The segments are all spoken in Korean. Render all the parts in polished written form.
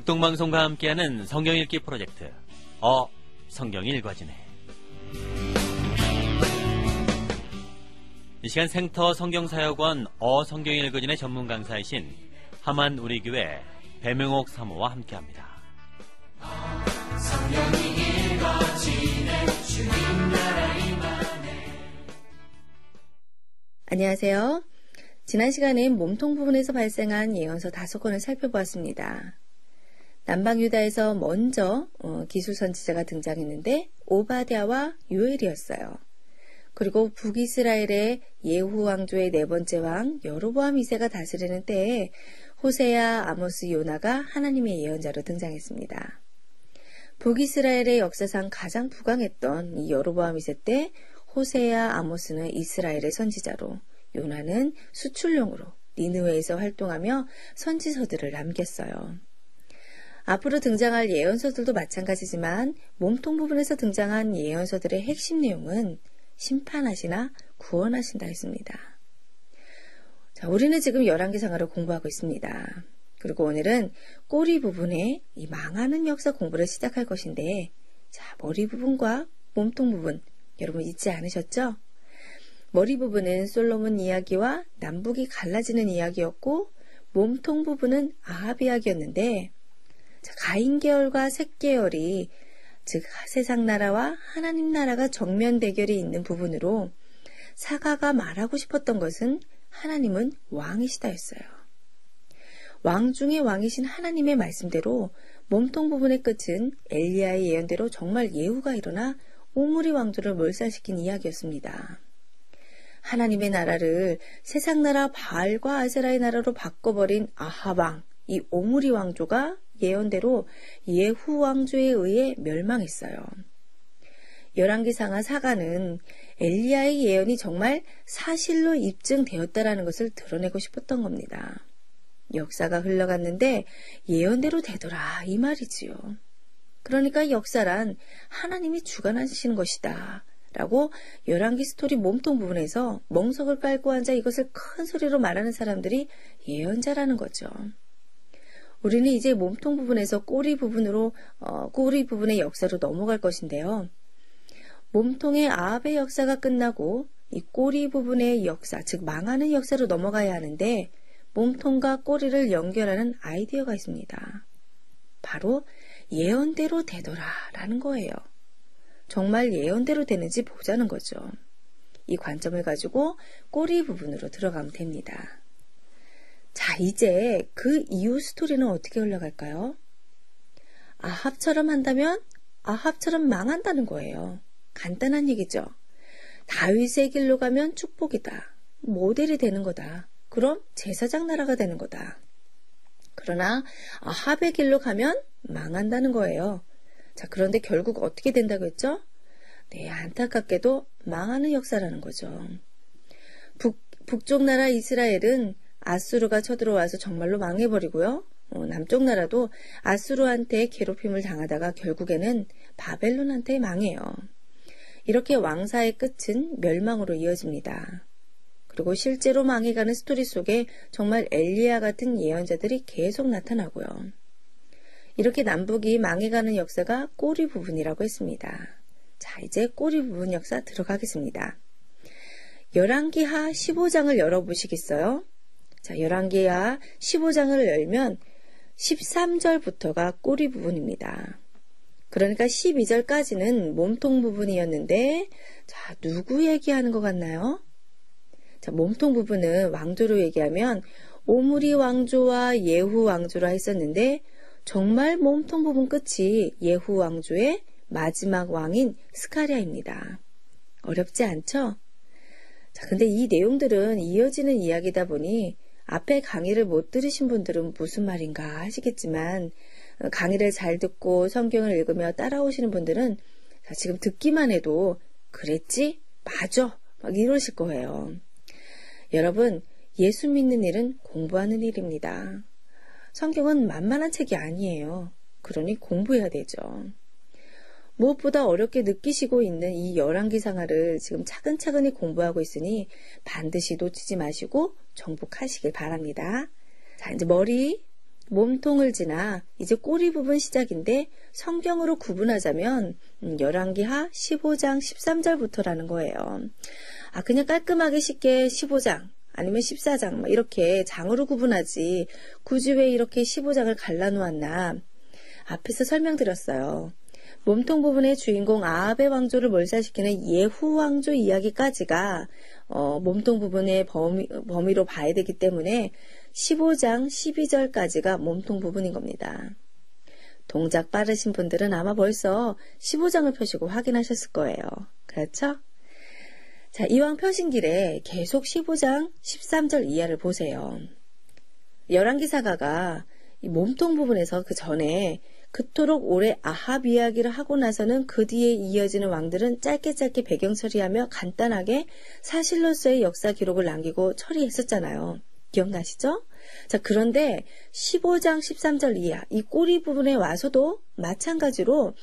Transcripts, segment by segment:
극동방송과 함께하는 성경 읽기 프로젝트 성경이 읽어지네. 이 시간 생터 성경사역원 성경이 읽어지네 전문 강사이신 하만 우리교회 배명옥 사모와 함께합니다. 성경이 읽어지네 주님 나라 임하네. 안녕하세요. 지난 시간엔 몸통 부분에서 발생한 예언서 5권을 살펴보았습니다. 남방유다에서 먼저 기술 선지자가 등장했는데 오바댜와 요엘이었어요. 그리고 북이스라엘의 예후 왕조의 4번째 왕 여로보암 2세가 다스리는 때에 호세야, 아모스, 요나가 하나님의 예언자로 등장했습니다. 북이스라엘의 역사상 가장 부강했던 이 여로보암 2세 때 호세야, 아모스는 이스라엘의 선지자로, 요나는 수출용으로 니느웨에서 활동하며 선지서들을 남겼어요. 앞으로 등장할 예언서들도 마찬가지지만 몸통 부분에서 등장한 예언서들의 핵심 내용은 심판하시나 구원하신다 했습니다. 자, 우리는 지금 열왕기상하를 공부하고 있습니다. 그리고 오늘은 꼬리 부분에 이 망하는 역사 공부를 시작할 것인데, 자, 머리 부분과 몸통 부분 여러분 잊지 않으셨죠? 머리 부분은 솔로몬 이야기와 남북이 갈라지는 이야기였고, 몸통 부분은 아합 이야기였는데, 가인 계열과 셋 계열이 즉 세상 나라와 하나님 나라가 정면 대결이 있는 부분으로 사가가 말하고 싶었던 것은 하나님은 왕이시다였어요. 왕 중에 왕이신 하나님의 말씀대로 몸통 부분의 끝은 엘리야의 예언대로 정말 예후가 일어나 오므리 왕조를 몰살시킨 이야기였습니다. 하나님의 나라를 세상 나라 바알과 아세라의 나라로 바꿔버린 아합 왕, 이 오므리 왕조가 예언대로 예후 왕조에 의해 멸망했어요. 열왕기상하 사가는 엘리야의 예언이 정말 사실로 입증되었다라는 것을 드러내고 싶었던 겁니다. 역사가 흘러갔는데 예언대로 되더라 이 말이지요. 그러니까 역사란 하나님이 주관하시는 것이다 라고 열왕기 스토리 몸통 부분에서 멍석을 깔고 앉아 이것을 큰 소리로 말하는 사람들이 예언자라는 거죠. 우리는 이제 몸통 부분에서 꼬리 부분의 역사로 넘어갈 것인데요. 몸통의 아합의 역사가 끝나고 이 꼬리 부분의 역사, 즉 망하는 역사로 넘어가야 하는데 몸통과 꼬리를 연결하는 아이디어가 있습니다. 바로 예언대로 되더라 라는 거예요. 정말 예언대로 되는지 보자는 거죠. 이 관점을 가지고 꼬리 부분으로 들어가면 됩니다. 자, 이제 그 이후 스토리는 어떻게 흘러갈까요? 아합처럼 한다면 아합처럼 망한다는 거예요. 간단한 얘기죠. 다윗의 길로 가면 축복이다. 모델이 되는 거다. 그럼 제사장 나라가 되는 거다. 그러나 아합의 길로 가면 망한다는 거예요. 자, 그런데 결국 어떻게 된다고 했죠? 네, 안타깝게도 망하는 역사라는 거죠. 북쪽 나라 이스라엘은 아수르가 쳐들어와서 정말로 망해버리고요. 남쪽 나라도 아수르한테 괴롭힘을 당하다가 결국에는 바벨론한테 망해요. 이렇게 왕사의 끝은 멸망으로 이어집니다. 그리고 실제로 망해가는 스토리 속에 정말 엘리야 같은 예언자들이 계속 나타나고요. 이렇게 남북이 망해가는 역사가 꼬리 부분이라고 했습니다. 자, 이제 꼬리 부분 역사 들어가겠습니다. 열왕기하 15장을 열어보시겠어요? 자, 열왕기하 15장을 열면 13절부터가 꼬리 부분입니다. 그러니까 12절까지는 몸통 부분이었는데, 자, 누구 얘기하는 것 같나요? 자, 몸통 부분은 왕조로 얘기하면 오므리 왕조와 예후 왕조라 했었는데, 정말 몸통 부분 끝이 예후 왕조의 마지막 왕인 스가랴입니다. 어렵지 않죠? 자, 근데 이 내용들은 이어지는 이야기다 보니 앞에 강의를 못 들으신 분들은 무슨 말인가 하시겠지만, 강의를 잘 듣고 성경을 읽으며 따라오시는 분들은 자, 지금 듣기만 해도 그랬지? 맞아! 막 이러실 거예요. 여러분, 예수 믿는 일은 공부하는 일입니다. 성경은 만만한 책이 아니에요. 그러니 공부해야 되죠. 무엇보다 어렵게 느끼시고 있는 이 열왕기상하를 지금 차근차근히 공부하고 있으니 반드시 놓치지 마시고 정복하시길 바랍니다. 자, 이제 머리, 몸통을 지나 이제 꼬리 부분 시작인데 성경으로 구분하자면 열왕기하 15장 13절부터라는 거예요. 그냥 깔끔하게 쉽게 15장 아니면 14장 이렇게 장으로 구분하지 굳이 왜 이렇게 15장을 갈라놓았나. 앞에서 설명드렸어요. 몸통 부분의 주인공 아합의 왕조를 몰살시키는 예후 왕조 이야기까지가 몸통 부분의 범위로 봐야 되기 때문에 15장 12절까지가 몸통 부분인 겁니다. 동작 빠르신 분들은 아마 벌써 15장을 펴시고 확인하셨을 거예요. 그렇죠? 자, 이왕 펴신 길에 계속 15장 13절 이하를 보세요. 열왕기 사가가 이 몸통 부분에서 그 전에 그토록 오래 아합 이야기를 하고 나서는 그 뒤에 이어지는 왕들은 짧게 배경 처리하며 간단하게 사실로서의 역사 기록을 남기고 처리했었잖아요. 기억나시죠? 자, 그런데 15장 13절 이하 이 꼬리 부분에 와서도 마찬가지로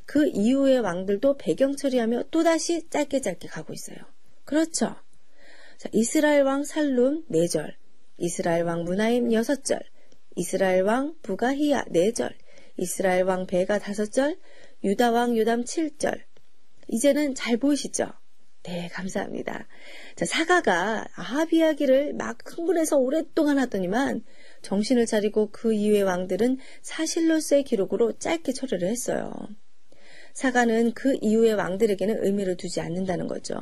그 이후의 왕들도 배경 처리하며 또다시 짧게 가고 있어요. 그렇죠? 자, 이스라엘 왕 살룸 4절, 이스라엘 왕 무나임 6절, 이스라엘 왕 부가히야 4절, 이스라엘 왕 베가 5절, 유다 왕 요담 7절. 이제는 잘 보이시죠? 네, 감사합니다. 자, 사가가 아합 이야기를 막 흥분해서 오랫동안 하더니만 정신을 차리고 그 이후의 왕들은 사실로서의 기록으로 짧게 처리를 했어요. 사가는 그 이후의 왕들에게는 의미를 두지 않는다는 거죠.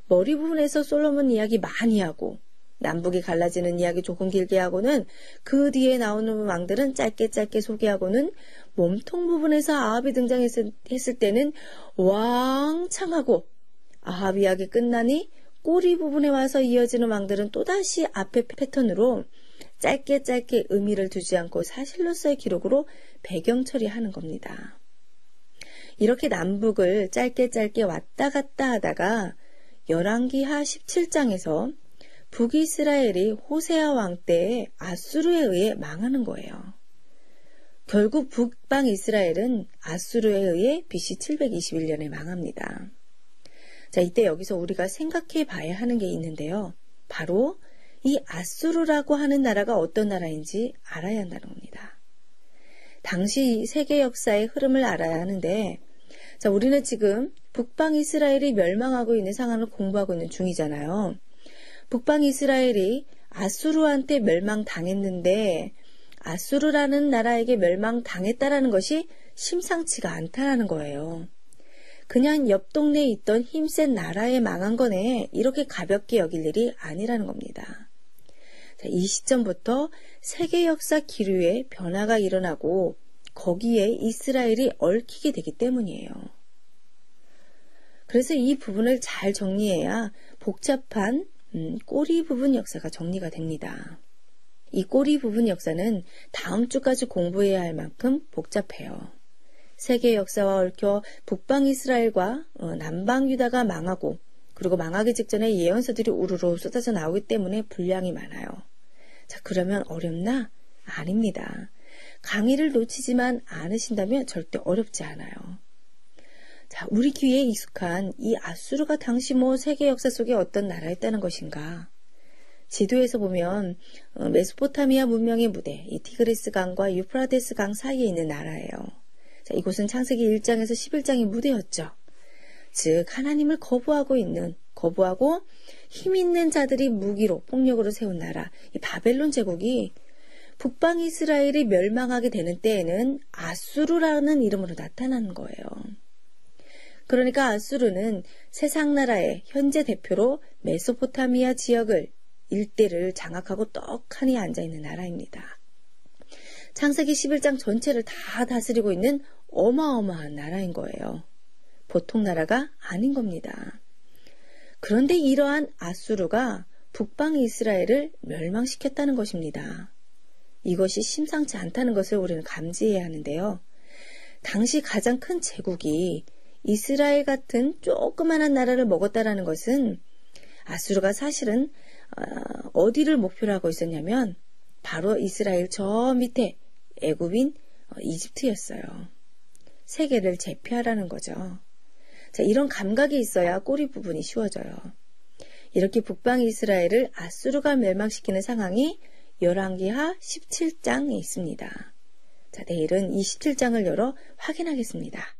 머리 부분에서 솔로몬 이야기 많이 하고 남북이 갈라지는 이야기 조금 길게 하고는 그 뒤에 나오는 왕들은 짧게 소개하고는 몸통 부분에서 아합이 등장했을 때는 왕창 하고 아합 이야기 끝나니 꼬리 부분에 와서 이어지는 왕들은 또다시 앞의 패턴으로 짧게 의미를 두지 않고 사실로서의 기록으로 배경 처리하는 겁니다. 이렇게 남북을 짧게 왔다 갔다 하다가 열왕기하 17장에서 북이스라엘이 호세아 왕 때에 아수르에 의해 망하는 거예요. 결국 북방 이스라엘은 아수르에 의해 BC 721년에 망합니다. 자, 이때 여기서 우리가 생각해 봐야 하는 게 있는데요. 바로 이 아수르라고 하는 나라가 어떤 나라인지 알아야 한다는 겁니다. 당시 세계 역사의 흐름을 알아야 하는데, 자, 우리는 지금 북방 이스라엘이 멸망하고 있는 상황을 공부하고 있는 중이잖아요. 북방 이스라엘이 아수르한테 멸망당했는데 아수르라는 나라에게 멸망당했다라는 것이 심상치가 않다라는 거예요. 그냥 옆 동네에 있던 힘센 나라에 망한 거네, 이렇게 가볍게 여길 일이 아니라는 겁니다. 자, 이 시점부터 세계 역사 기류에 변화가 일어나고 거기에 이스라엘이 얽히게 되기 때문이에요. 그래서 이 부분을 잘 정리해야 복잡한 꼬리 부분 역사가 정리가 됩니다. 이 꼬리 부분 역사는 다음 주까지 공부해야 할 만큼 복잡해요. 세계 역사와 얽혀 북방 이스라엘과 남방 유다가 망하고, 그리고 망하기 직전에 예언서들이 우르르 쏟아져 나오기 때문에 분량이 많아요. 자, 그러면 어렵나? 아닙니다. 강의를 놓치지만 않으신다면 절대 어렵지 않아요. 자, 우리 귀에 익숙한 이 아수르가 당시 세계 역사 속에 어떤 나라였다는 것인가? 지도에서 보면 메소포타미아 문명의 무대, 이 티그리스 강과 유프라데스 강 사이에 있는 나라예요. 자, 이곳은 창세기 1장에서 11장의 무대였죠. 즉 하나님을 거부하고 힘 있는 자들이 무기로 폭력으로 세운 나라, 이 바벨론 제국이 북방 이스라엘이 멸망하게 되는 때에는 아수르라는 이름으로 나타나는 거예요. 그러니까 아수르는 세상 나라의 현재 대표로 메소포타미아 지역을 일대를 장악하고 떡하니 앉아있는 나라입니다. 창세기 11장 전체를 다 다스리고 있는 어마어마한 나라인 거예요. 보통 나라가 아닌 겁니다. 그런데 이러한 아수르가 북방 이스라엘을 멸망시켰다는 것입니다. 이것이 심상치 않다는 것을 우리는 감지해야 하는데요. 당시 가장 큰 제국이 이스라엘 같은 조그마한 나라를 먹었다라는 것은 아수르가 사실은 어디를 목표로 하고 있었냐면 바로 이스라엘 저 밑에 애굽인 이집트였어요. 세계를 제패하라는 거죠. 자, 이런 감각이 있어야 꼬리 부분이 쉬워져요. 이렇게 북방 이스라엘을 아수르가 멸망시키는 상황이 열왕기하 17장에 있습니다. 자, 내일은 이 17장을 열어 확인하겠습니다.